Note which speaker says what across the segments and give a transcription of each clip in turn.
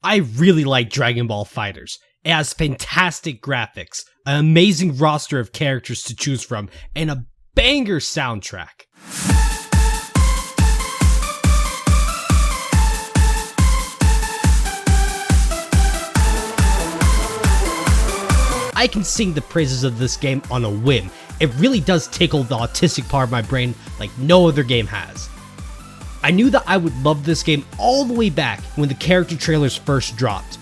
Speaker 1: I really like Dragon Ball Fighterz. It has fantastic graphics, an amazing roster of characters to choose from, and a banger soundtrack. I can sing the praises of this game on a whim. It really does tickle the autistic part of my brain like no other game has. I knew that I would love this game all the way back when the character trailers first dropped.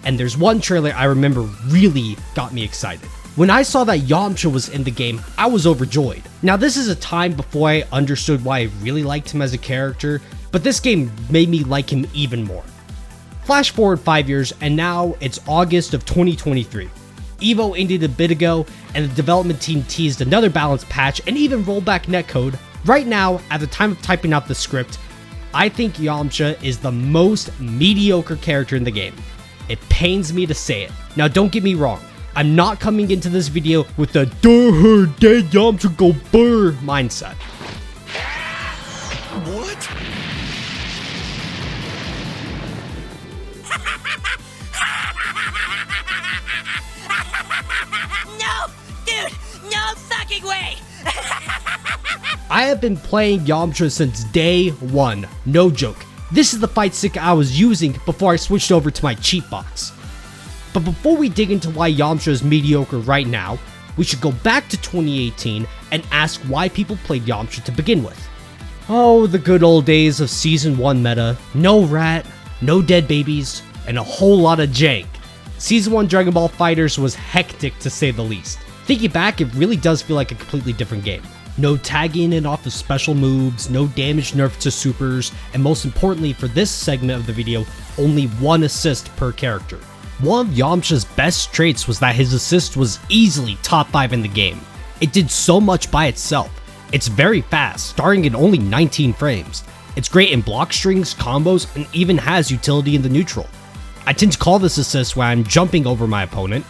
Speaker 1: And there's one trailer I remember really got me excited. When I saw that Yamcha was in the game, I was overjoyed. Now this is a time before I understood why I really liked him as a character, but this game made me like him even more. Flash forward 5 years and now it's August of 2023. Evo ended a bit ago, and the development team teased another balance patch and even rolled back netcode. Right now, at the time of typing out the script, I think Yamcha is the most mediocre character in the game. It pains me to say it. Now don't get me wrong, I'm not coming into this video with the "duh, dead Yamcha go burr" mindset.
Speaker 2: What?
Speaker 3: Way.
Speaker 1: I have been playing Yamcha since day one, no joke. This is the fight stick I was using before I switched over to my cheat box. But before we dig into why Yamcha is mediocre right now, we should go back to 2018 and ask why people played Yamcha to begin with. Oh, the good old days of Season 1 meta, no rat, no dead babies, and a whole lot of jank. Season 1 Dragon Ball Fighterz was hectic to say the least. Thinking back, it really does feel like a completely different game. No tagging it off of special moves, no damage nerfed to supers, and most importantly for this segment of the video, only one assist per character. One of Yamcha's best traits was that his assist was easily top 5 in the game. It did so much by itself. It's very fast, starting at only 19 frames. It's great in block strings, combos, and even has utility in the neutral. I tend to call this assist when I'm jumping over my opponent.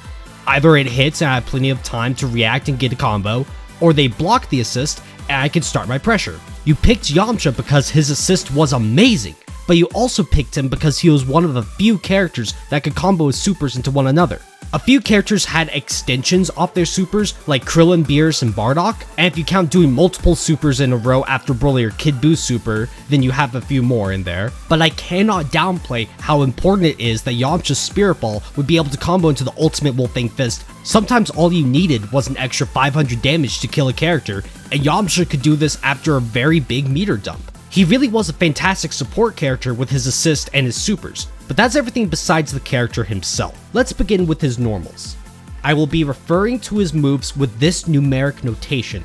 Speaker 1: Either it hits and I have plenty of time to react and get a combo, or they block the assist and I can start my pressure. You picked Yamcha because his assist was amazing, but you also picked him because he was one of the few characters that could combo his supers into one another. A few characters had extensions off their supers like Krillin, Beerus, and Bardock, and if you count doing multiple supers in a row after Broly or Kid Boo's super, then you have a few more in there. But I cannot downplay how important it is that Yamcha's Spirit Ball would be able to combo into the ultimate Wolfang Fist. Sometimes all you needed was an extra 500 damage to kill a character, and Yamcha could do this after a very big meter dump. He really was a fantastic support character with his assist and his supers, but that's everything besides the character himself. Let's begin with his normals. I will be referring to his moves with this numeric notation.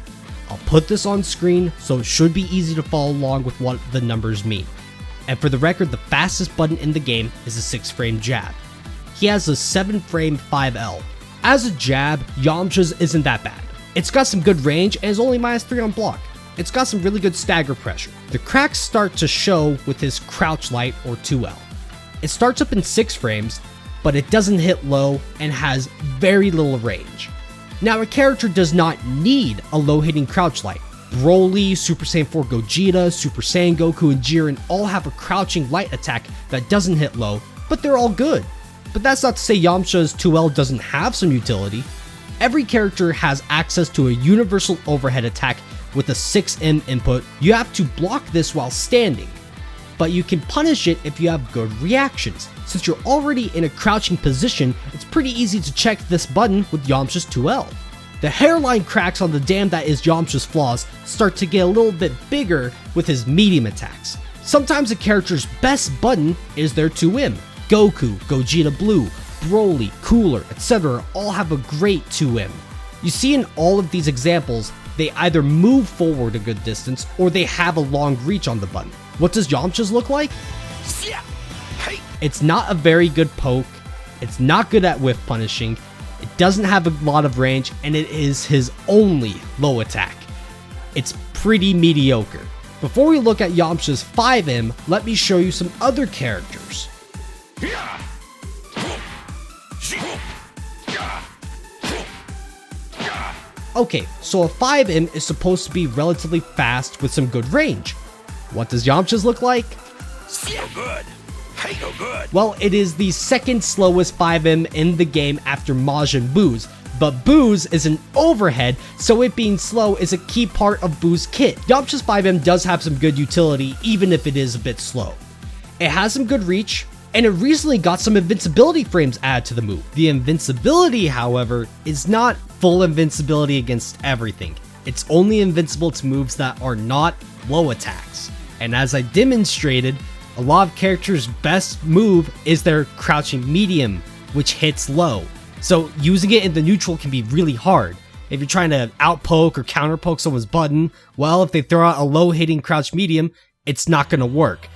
Speaker 1: I'll put this on screen so it should be easy to follow along with what the numbers mean. And for the record, the fastest button in the game is a 6-frame jab. He has a 7-frame 5L. As a jab, Yamcha's isn't that bad. It's got some good range and is only -3 on block. It's got some really good stagger pressure. The cracks start to show with his crouch light or 2L. It starts up in 6 frames, but it doesn't hit low and has very little range. Now a character does not need a low hitting crouch light. Broly, Super Saiyan 4 Gogeta, Super Saiyan Goku, and Jiren all have a crouching light attack that doesn't hit low, but they're all good. But that's not to say Yamcha's 2L doesn't have some utility. Every character has access to a universal overhead attack with a 6M input. You have to block this while standing, but you can punish it if you have good reactions. Since you're already in a crouching position, it's pretty easy to check this button with Yamcha's 2L. The hairline cracks on the dam that is Yamcha's flaws start to get a little bit bigger with his medium attacks. Sometimes a character's best button is their 2M. Goku, Gogeta Blue, Broly, Cooler, etc. all have a great 2M. You see in all of these examples, they either move forward a good distance or they have a long reach on the button. What does Yamcha's look like? It's not a very good poke, it's not good at whiff punishing, it doesn't have a lot of range, and it is his only low attack. It's pretty mediocre. Before we look at Yamcha's 5M, let me show you some other characters. Okay, so a 5M is supposed to be relatively fast with some good range. What does Yamcha's look like?
Speaker 2: So good. ain't no good.
Speaker 1: Well, it is the second slowest 5M in the game after Majin Buu's, but Buu's is an overhead, so it being slow is a key part of Buu's kit. Yamcha's 5M does have some good utility, even if it is a bit slow. It has some good reach, and it recently got some invincibility frames added to the move. The invincibility, however, is not full invincibility against everything. It's only invincible to moves that are not low attacks. And as I demonstrated, a lot of characters' best move is their crouching medium, which hits low. So using it in the neutral can be really hard. If you're trying to outpoke or counterpoke someone's button, well, if they throw out a low hitting crouch medium, it's not going to work.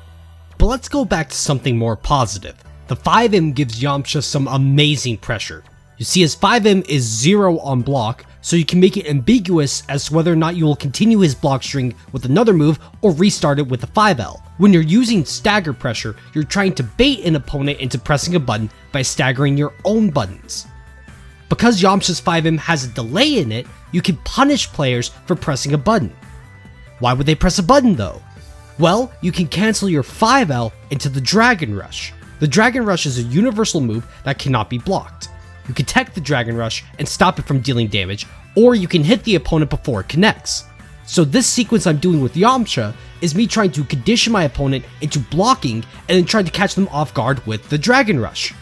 Speaker 1: But let's go back to something more positive. The 5M gives Yamcha some amazing pressure. You see, his 5M is 0 on block, so you can make it ambiguous as to whether or not you will continue his block string with another move or restart it with a 5L. When you're using stagger pressure, you're trying to bait an opponent into pressing a button by staggering your own buttons. Because Yamcha's 5M has a delay in it, you can punish players for pressing a button. Why would they press a button though? Well, you can cancel your 5L into the Dragon Rush. The Dragon Rush is a universal move that cannot be blocked. You can tech the Dragon Rush and stop it from dealing damage, or you can hit the opponent before it connects. So this sequence I'm doing with Yamcha is me trying to condition my opponent into blocking and then trying to catch them off guard with the Dragon Rush.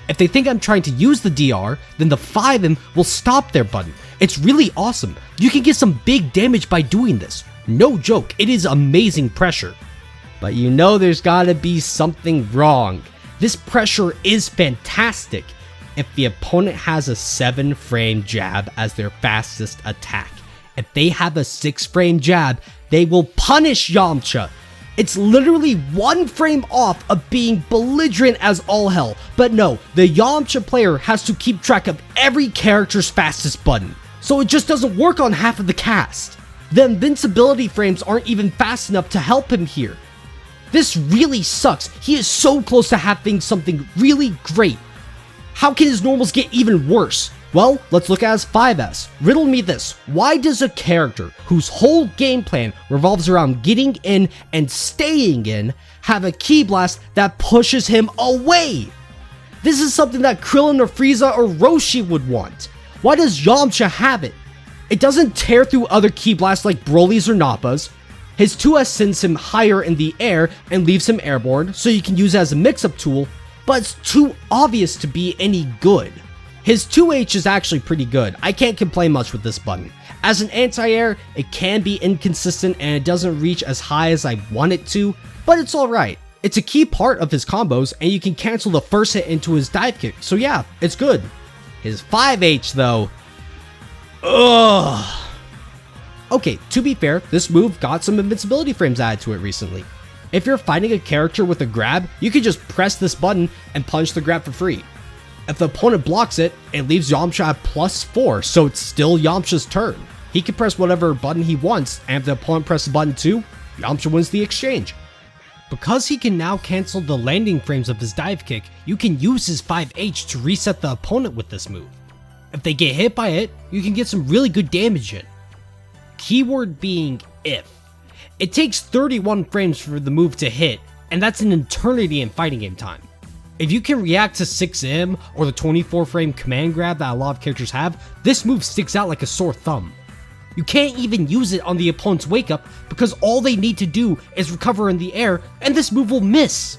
Speaker 1: If they think I'm trying to use the DR, then the 5M will stop their button. It's really awesome. You can get some big damage by doing this. No joke, it is amazing pressure. But you know there's gotta be something wrong. This pressure is fantastic if the opponent has a 7-frame jab as their fastest attack. If they have a 6-frame jab, they will punish Yamcha. It's literally 1 frame off of being belligerent as all hell. But no, the Yamcha player has to keep track of every character's fastest button, so it just doesn't work on half of the cast. The invincibility frames aren't even fast enough to help him here. This really sucks. He is so close to having something really great. How can his normals get even worse? Well, let's look at his 5S. Riddle me this. Why does a character whose whole game plan revolves around getting in and staying in have a Ki Blast that pushes him away? This is something that Krillin or Frieza or Roshi would want. Why does Yamcha have it? It doesn't tear through other Ki Blasts like Broly's or Nappa's. His 2S sends him higher in the air and leaves him airborne, so you can use it as a mix-up tool, but it's too obvious to be any good. His 2H is actually pretty good. I can't complain much with this button. As an anti-air, it can be inconsistent and it doesn't reach as high as I want it to, but it's alright. It's a key part of his combos and you can cancel the first hit into his dive kick, so yeah, it's good. His 5H though, ugh. Okay, to be fair, this move got some invincibility frames added to it recently. If you're fighting a character with a grab, you can just press this button and punch the grab for free. If the opponent blocks it, it leaves Yamcha at +4, so it's still Yamcha's turn. He can press whatever button he wants, and if the opponent presses button 2, Yamcha wins the exchange. Because he can now cancel the landing frames of his dive kick, you can use his 5H to reset the opponent with this move. If they get hit by it, you can get some really good damage in. Keyword being if. It takes 31 frames for the move to hit, and that's an eternity in fighting game time. If you can react to 6M or the 24 frame command grab that a lot of characters have, this move sticks out like a sore thumb. You can't even use it on the opponent's wake up because all they need to do is recover in the air and this move will miss.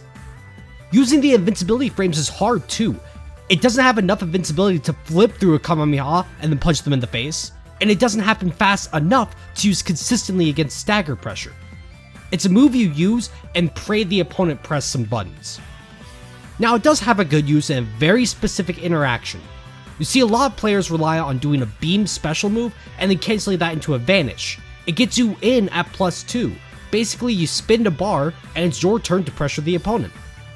Speaker 1: Using the invincibility frames is hard too. It doesn't have enough invincibility to flip through a Kamehameha and then punch them in the face, and it doesn't happen fast enough to use consistently against stagger pressure. It's a move you use and pray the opponent press some buttons. Now it does have a good use and a very specific interaction. You see a lot of players rely on doing a beam special move and then canceling that into a vanish. It gets you in at +2. Basically you spin the bar and it's your turn to pressure the opponent.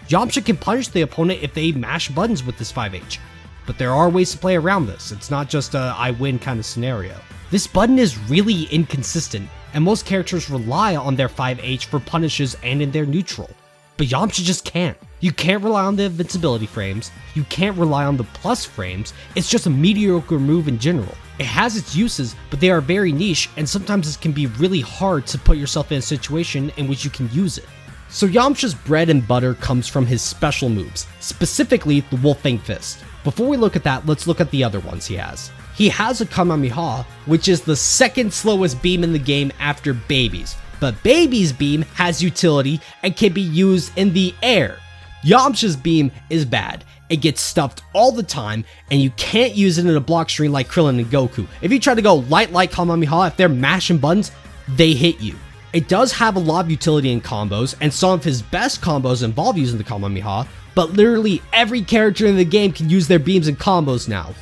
Speaker 1: Yamcha can punish the opponent if they mash buttons with this 5H. But there are ways to play around this, it's not just a I win kind of scenario. This button is really inconsistent, and most characters rely on their 5H for punishes and in their neutral. But Yamcha just can't. You can't rely on the invincibility frames, you can't rely on the plus frames, it's just a mediocre move in general. It has its uses, but they are very niche, and sometimes it can be really hard to put yourself in a situation in which you can use it. So Yamcha's bread and butter comes from his special moves, specifically the Wolf Fang Fist. Before we look at that, let's look at the other ones he has. He has a Kamehameha, which is the second slowest beam in the game after Baby's. But Baby's beam has utility and can be used in the air. Yamcha's beam is bad. It gets stuffed all the time, and you can't use it in a block string like Krillin and Goku. If you try to go light Kamehameha, if they're mashing buttons, they hit you. It does have a lot of utility in combos, and some of his best combos involve using the Kamehameha, but literally every character in the game can use their beams in combos now.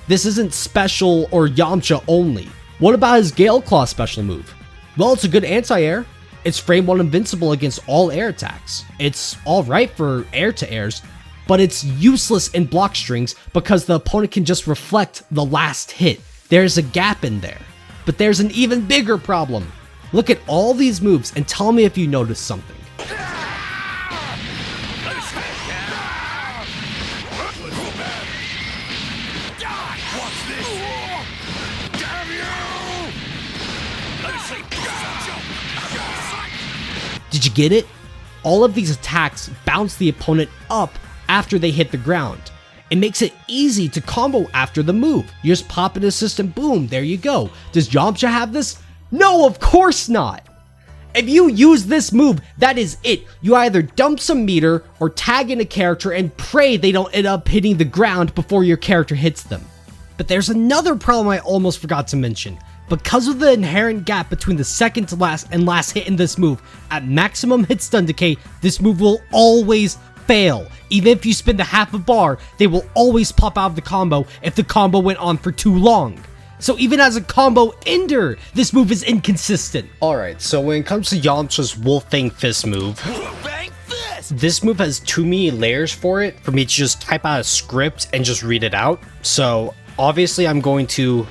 Speaker 1: This isn't special or Yamcha only. What about his Gale Claw special move? Well, it's a good anti-air. It's frame 1 invincible against all air attacks. It's alright for air-to-airs, but it's useless in block strings because the opponent can just reflect the last hit. There's a gap in there. But there's an even bigger problem. Look at all these moves and tell me if you notice something. Did you get it? All of these attacks bounce the opponent up after they hit the ground. It makes it easy to combo after the move. You just pop an assist and boom, there you go. Does Yamcha have this? No, of course not! If you use this move, that is it. You either dump some meter or tag in a character and pray they don't end up hitting the ground before your character hits them. But there's another problem I almost forgot to mention. Because of the inherent gap between the second to last and last hit in this move, at maximum hit stun decay, this move will always fail. Even if you spend a half a bar, they will always pop out of the combo if the combo went on for too long. So even as a combo ender, this move is inconsistent. Alright, so when it comes to Yamcha's Wolf Fang Fist move, this move has too many layers for it for me to just type out a script and just read it out. So obviously I'm going to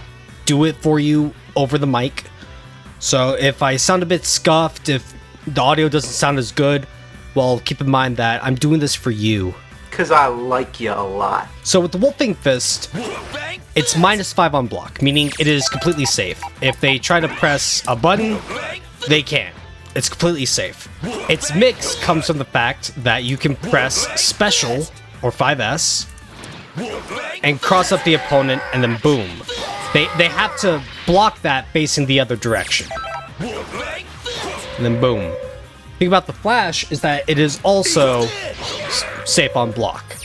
Speaker 1: do it for you over the mic. So if I sound a bit scuffed, if the audio doesn't sound as good, well, keep in mind that I'm doing this for you.
Speaker 2: Cause I like you a lot.
Speaker 1: So with the Wolf Fang Fist, it's -5 on block, meaning it is completely safe. If they try to press a button, they can't. It's completely safe. Its mix comes from the fact that you can press special, or 5S, and cross up the opponent, and then boom. They have to block that facing the other direction. And then boom. The thing about the flash is that it is also safe on block.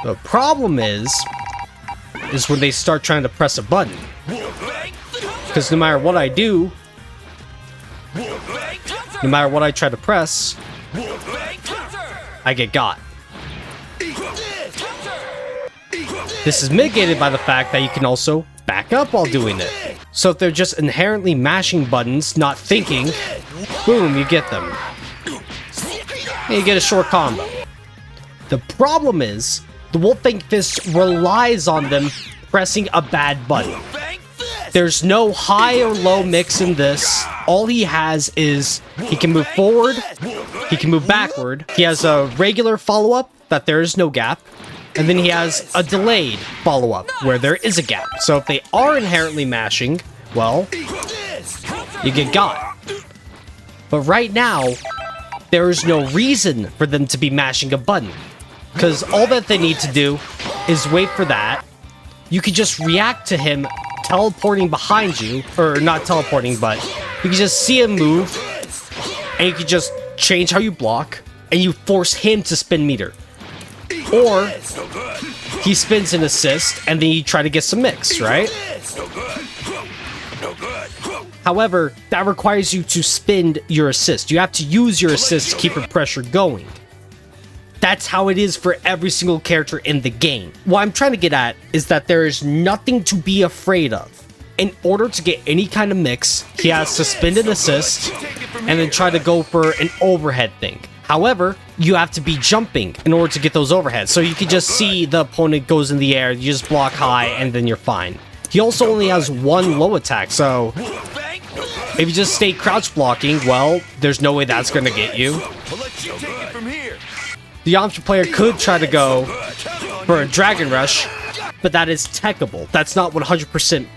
Speaker 1: The problem is when they start trying to press a button. Because no matter what I do, no matter what I try to press, I get got. This is mitigated by the fact that you can also back up while doing it. So if they're just inherently mashing buttons, not thinking, boom, you get them. And you get a short combo. The problem is, the Wolf Fang Fist relies on them pressing a bad button. There's no high or low mix in this. All he has is, he can move forward, he can move backward, he has a regular follow-up that there is no gap, and then he has a delayed follow-up where there is a gap. So if they are inherently mashing, well, you get got. But right now, there is no reason for them to be mashing a button. Because all that they need to do is wait for that. You could just react to him teleporting behind you, or not teleporting, but you can just see him move, and you can just change how you block, and you force him to spin meter. Or, he spins an assist, and then you try to get some mix, right? However, that requires you to spin your assist. You have to use your assist to keep your pressure going. That's how it is for every single character in the game. What I'm trying to get at is that there is nothing to be afraid of. In order to get any kind of mix, he has to spin an assist and then try to go for an overhead thing. However, you have to be jumping in order to get those overheads. So you can just see the opponent goes in the air, you just block high, and then you're fine. He also only has one low attack, so if you just stay crouch blocking, well, there's no way that's gonna get you. The Yamcha player could try to go for a Dragon Rush, but that is techable. That's not 100%.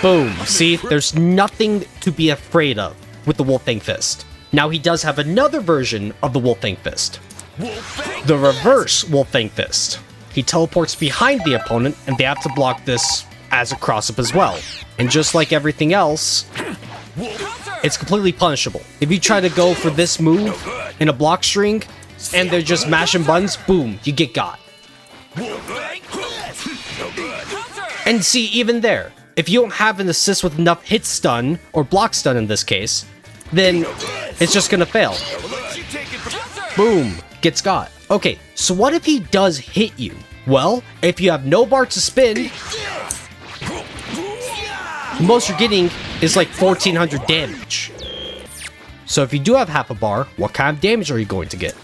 Speaker 1: Boom. See, there's nothing to be afraid of with the Wolf Fang Fist. Now he does have another version of the Wolfang Fist. The reverse Wolfang Fist. He teleports behind the opponent and they have to block this as a cross-up as well. And just like everything else, it's completely punishable. If you try to go for this move in a block string and they're just mashing buttons, boom, you get got. And see, even there, if you don't have an assist with enough hit stun, or block stun in this case, then it's just gonna fail. Boom, gets got. Okay, so what if he does hit you? Well, if you have no bar to spin, the most you're getting is like 1400 damage. So if you do have half a bar, what kind of damage are you going to get?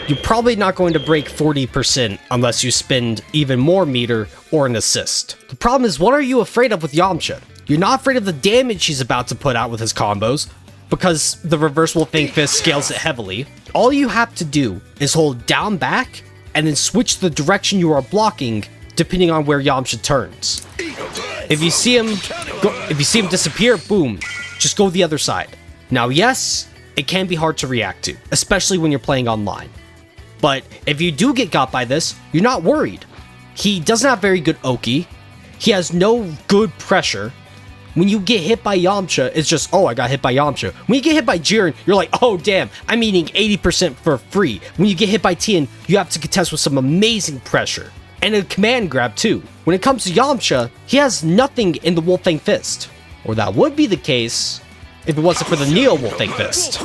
Speaker 1: You're probably not going to break 40% unless you spend even more meter or an assist. The problem is, what are you afraid of with Yamcha? You're not afraid of the damage he's about to put out with his combos, because the reverse Wolfang Fist scales it heavily. All you have to do is hold down back and then switch the direction you are blocking depending on where Yamcha turns. If you see him disappear, boom, just go the other side. Now yes, it can be hard to react to, especially when you're playing online. But if you do get got by this, you're not worried. He doesn't have very good Oki. He has no good pressure. When you get hit by Yamcha, it's just, oh, I got hit by Yamcha. When you get hit by Jiren, you're like, oh, damn, I'm eating 80% for free. When you get hit by Tien, you have to contest with some amazing pressure. And a command grab, too. When it comes to Yamcha, he has nothing in the Wolfang Fist. Or that would be the case if it wasn't for the Neo Wolfang Fist.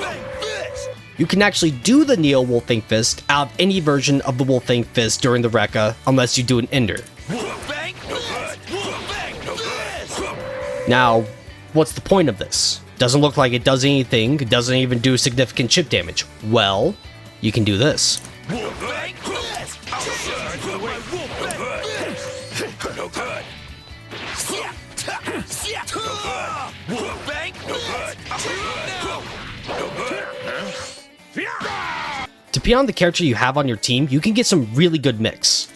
Speaker 1: You can actually do the Neo Wolfang Fist out of any version of the Wolfang Fist during the Rekka, unless you do an Ender. Now, what's the point of this? Doesn't look like it does anything, it doesn't even do significant chip damage. Well, you can do this. Depending on the character you have on your team, you can get some really good mix.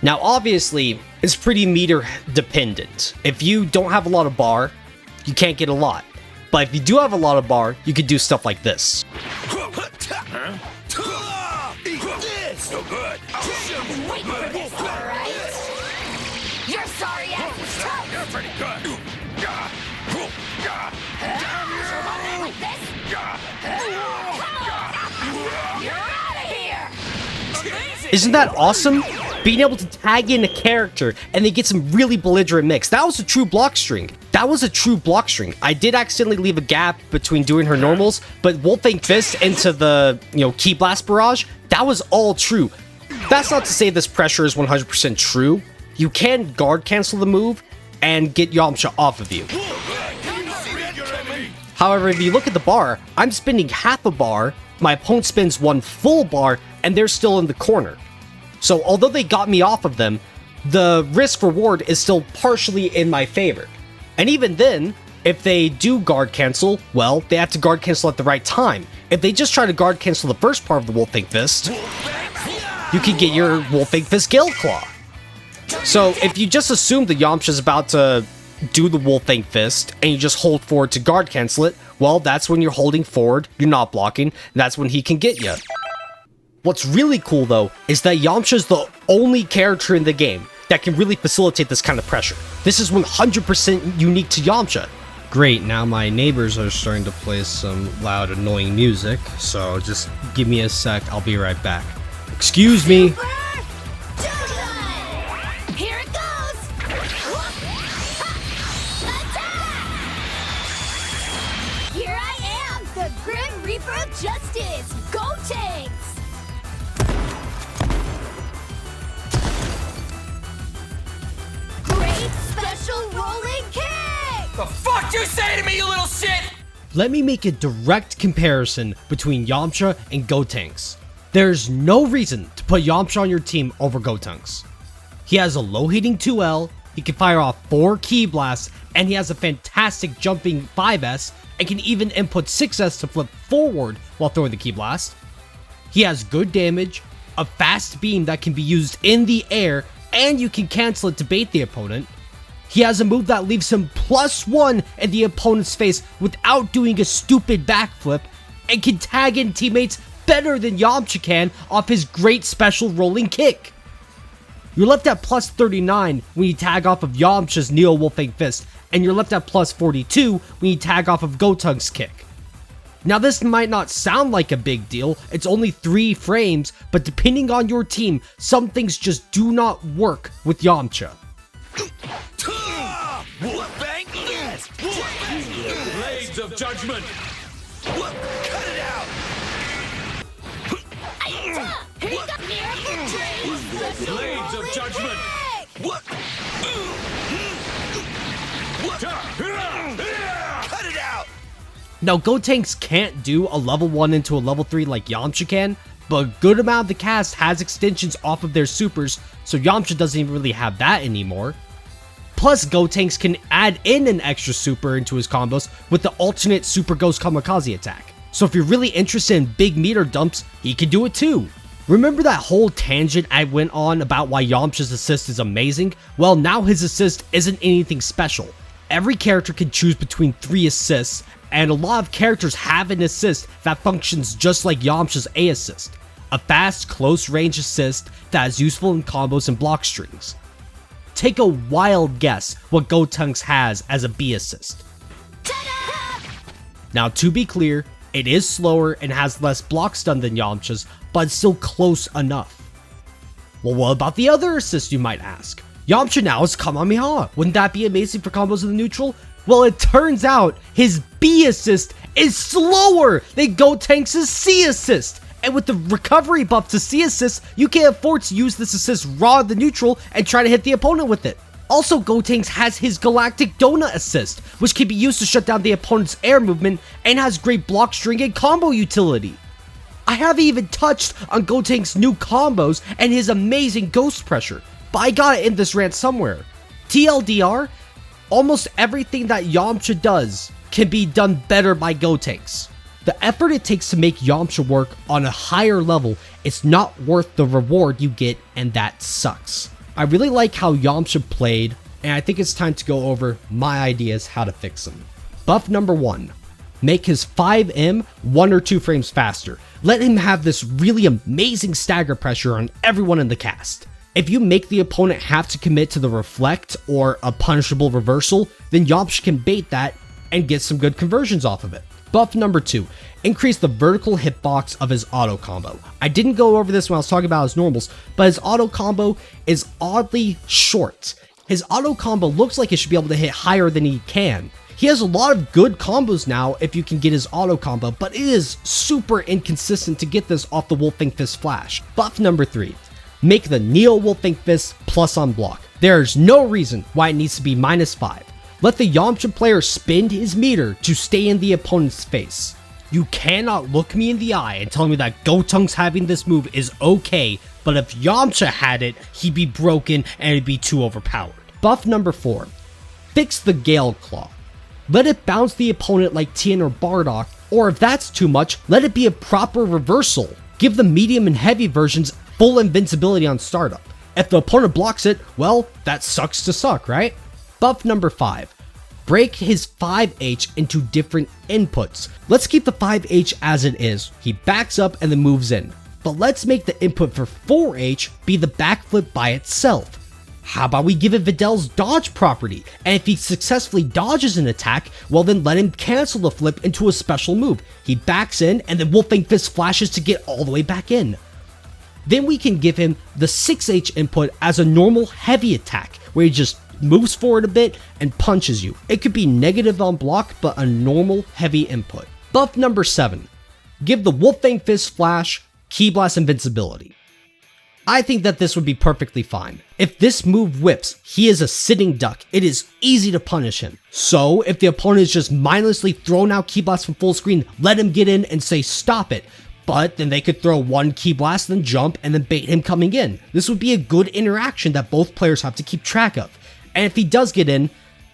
Speaker 1: Now obviously, it's pretty meter dependent. If you don't have a lot of bar, you can't get a lot. But if you do have a lot of bar, you could do stuff like this.
Speaker 3: You're sorry ass is tough. You're pretty good. Like this? You're out of here.
Speaker 1: Isn't that awesome? Being able to tag in a character and they get some really belligerent mix. That was a true block string. That was a true block string. I did accidentally leave a gap between doing her normals, but Wolfang Fist into the, Ki Blast Barrage, that was all true. That's not to say this pressure is 100% true. You can guard cancel the move and get Yamcha off of you. However, if you look at the bar, I'm spending half a bar, my opponent spends one full bar, and they're still in the corner. So although they got me off of them, the risk reward is still partially in my favor. And even then, if they do guard cancel, well, they have to guard cancel at the right time. If they just try to guard cancel the first part of the Wolfang Fist, you can get your Wolfang Fist Gale Claw. So if you just assume that Yamcha's about to do the Wolfang Fist and you just hold forward to guard cancel it, well, that's when you're holding forward, you're not blocking, that's when he can get you. What's really cool though is that Yamcha's the only character in the game that can really facilitate this kind of pressure. This is 100% unique to Yamcha. Great, now my neighbors are starting to play some loud, annoying music, so just give me a sec, I'll be right back. Excuse me!
Speaker 3: Here it goes. Attack! Here I am, the Grim Reaper of Justice. Go Tanks! Great special rolling kick!
Speaker 4: The fuck you say to me, you little shit?
Speaker 1: Let me make a direct comparison between Yamcha and Gotenks. There's no reason to put Yamcha on your team over Gotenks. He has a low hitting 2L, he can fire off 4 Ki Blasts, and he has a fantastic jumping 5S, and can even input 6S to flip forward while throwing the Ki Blast. He has good damage, a fast beam that can be used in the air, and you can cancel it to bait the opponent. He has a move that leaves him +1 in the opponent's face without doing a stupid backflip, and can tag in teammates better than Yamcha can off his great special rolling kick. You're left at +39 when you tag off of Yamcha's Neo Wolfang Fist, and you're left at +42 when you tag off of Gotenks' kick. Now this might not sound like a big deal, it's only 3 frames, but depending on your team, some things just do not work with Yamcha.
Speaker 4: Fang, yes! Blades of Judgment! Cut it out! Blades of Judgment! Cut it out!
Speaker 1: Now Gotenks can't do a level 1 into a level 3 like Yamcha can, but a good amount of the cast has extensions off of their supers, so Yamcha doesn't even really have that anymore. Plus, Gotenks can add in an extra super into his combos with the alternate Super Ghost Kamikaze attack. So if you're really interested in big meter dumps, he can do it too. Remember that whole tangent I went on about why Yamcha's assist is amazing? Well, now his assist isn't anything special. Every character can choose between 3 assists, and a lot of characters have an assist that functions just like Yamcha's A assist. A fast, close range assist that is useful in combos and block strings. Take a wild guess what Gotenks has as a B assist. Now to be clear, it is slower and has less block stun than Yamcha's, but it's still close enough. Well, what about the other assist, you might ask? Yamcha now is Kamehameha. Wouldn't that be amazing for combos in the neutral? Well, it turns out his B assist is slower than Gotenks' C assist. And with the recovery buff to C assist, you can afford to use this assist raw in the neutral and try to hit the opponent with it. Also, Gotenks has his Galactic Donut assist, which can be used to shut down the opponent's air movement and has great block string and combo utility. I haven't even touched on Gotenks' new combos and his amazing ghost pressure, but I got it in this rant somewhere. TLDR, almost everything that Yamcha does can be done better by Gotenks. The effort it takes to make Yamcha work on a higher level is not worth the reward you get, and that sucks. I really like how Yamcha played, and I think it's time to go over my ideas how to fix him. Buff number 1. Make his 5M 1 or 2 frames faster. Let him have this really amazing stagger pressure on everyone in the cast. If you make the opponent have to commit to the reflect or a punishable reversal, then Yamcha can bait that and get some good conversions off of it. Buff number 2, increase the vertical hitbox of his auto combo. I didn't go over this when I was talking about his normals, but his auto combo is oddly short. His auto combo looks like it should be able to hit higher than he can. He has a lot of good combos now if you can get his auto combo, but it is super inconsistent to get this off the Wolfang Fist flash. Buff number 3, make the Neo Wolfang Fist plus on block. There's no reason why it needs to be -5. Let the Yamcha player spin his meter to stay in the opponent's face. You cannot look me in the eye and tell me that Gotenks having this move is okay, but if Yamcha had it, he'd be broken and it'd be too overpowered. Buff number 4, fix the Gale Claw. Let it bounce the opponent like Tien or Bardock, or if that's too much, let it be a proper reversal. Give the medium and heavy versions full invincibility on startup. If the opponent blocks it, well, that sucks to suck, right? Buff number 5, break his 5H into different inputs. Let's keep the 5H as it is. He backs up and then moves in. But let's make the input for 4H be the backflip by itself. How about we give it Videl's dodge property, and if he successfully dodges an attack, well then let him cancel the flip into a special move. He backs in and then Wolfang Fist flashes to get all the way back in. Then we can give him the 6H input as a normal heavy attack, where he just moves forward a bit and punches you. It could be negative on block, but a normal heavy input. Buff number 7, give the Wolfang Fist flash Ki Blast invincibility. I think that this would be perfectly fine. If this move whips, he is a sitting duck. It is easy to punish him. So if the opponent is just mindlessly throwing out Ki Blast from full screen, let him get in and say stop it. But then they could throw 1 Ki Blast, then jump, and then bait him coming in. This would be a good interaction that both players have to keep track of. And if he does get in,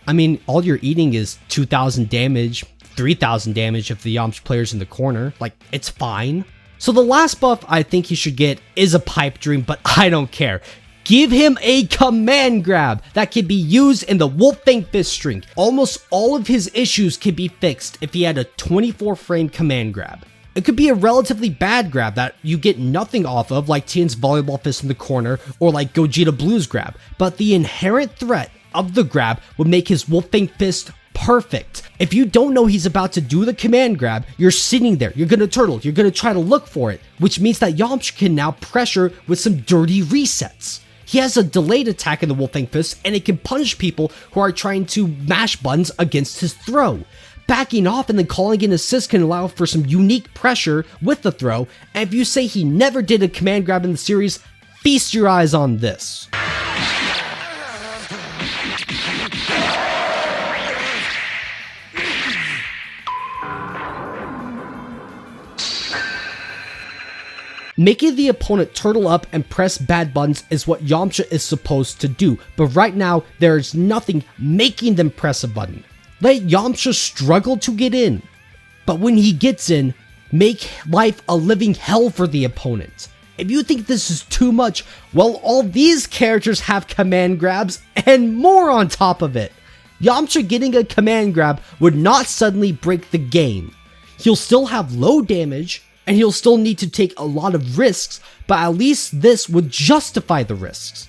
Speaker 1: I mean, all you're eating is 2,000 damage, 3,000 damage if the Yamcha player's in the corner. Like, it's fine. So the last buff I think he should get is a pipe dream, but I don't care. Give him a command grab that can be used in the Wolf Fang Fist string. Almost all of his issues can be fixed if he had a 24 frame command grab. It could be a relatively bad grab that you get nothing off of, like Tien's volleyball fist in the corner, or like Gogeta Blue's grab, but the inherent threat of the grab would make his Wolf Fang Fist perfect. If you don't know he's about to do the command grab, you're sitting there, you're gonna turtle, you're gonna try to look for it, which means that Yamcha can now pressure with some dirty resets. He has a delayed attack in the Wolf Fang Fist, and it can punish people who are trying to mash buttons against his throw. Backing off and then calling in assist can allow for some unique pressure with the throw, and if you say he never did a command grab in the series, feast your eyes on this. Making the opponent turtle up and press bad buttons is what Yamcha is supposed to do, but right now there is nothing making them press a button. Let Yamcha struggle to get in, but when he gets in, make life a living hell for the opponent. If you think this is too much, well, all these characters have command grabs and more on top of it. Yamcha getting a command grab would not suddenly break the game. He'll still have low damage, and he'll still need to take a lot of risks, but at least this would justify the risks.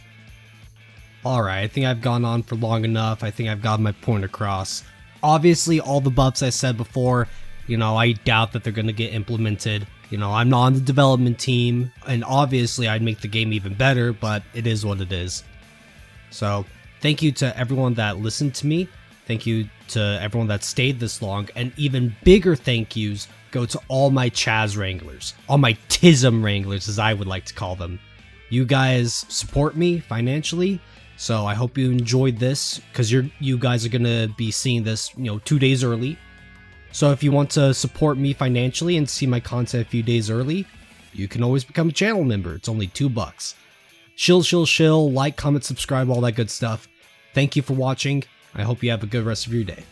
Speaker 1: Alright, I think I've gone on for long enough. I think I've got my point across. Obviously, all the buffs I said before, I doubt that they're going to get implemented. I'm not on the development team, and obviously I'd make the game even better, but it is what it is. So, thank you to everyone that listened to me. Thank you to everyone that stayed this long, and even bigger thank yous go to all my Chazz Wranglers, all my Tism Wranglers as I would like to call them. You guys support me financially, so I hope you enjoyed this, because you guys are going to be seeing this, 2 days early. So if you want to support me financially and see my content a few days early, you can always become a channel member. It's only $2. Shill, like, comment, subscribe, all that good stuff. Thank you for watching. I hope you have a good rest of your day.